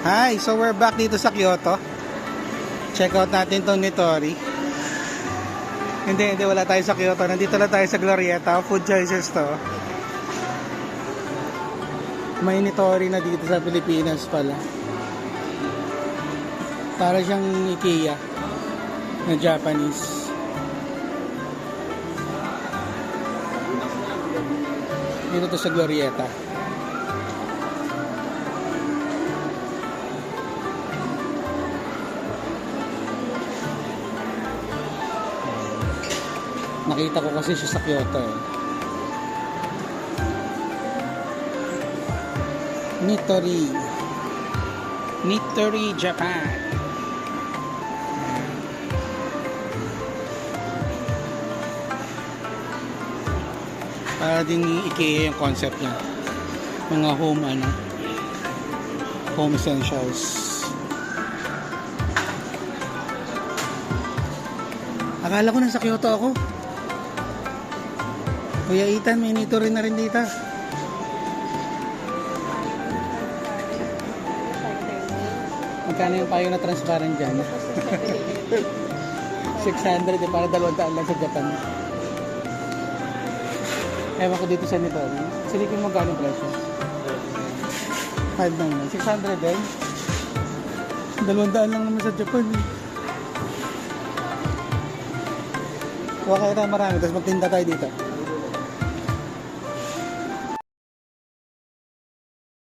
Hi, so we're back dito sa Kyoto. Check out natin tong Nitori. Hindi, wala tayo sa Kyoto. Nandito lang tayo sa Glorieta. Food choices to. May Nitori na dito sa Pilipinas pala. Para siyang IKEA na Japanese. Dito to sa Glorieta. Nakita ko kasi siya sa Kyoto eh. Nitori Japan. Para din IKEA yung concept niya. Mga home essentials. Akala ko nasa Kyoto ako. Kuya Ethan, may Nitori na rin dito. Magkano yung payo na transparent dyan? 600 eh, para 200 lang sa Japan. Ewan ko dito sa Nitori. Silipin mo gano'ng presyo? 5 lang yun. 600 din. 200 lang naman sa Japan eh. Huwag kayo tayo marami, tapos magtinda tayo dito.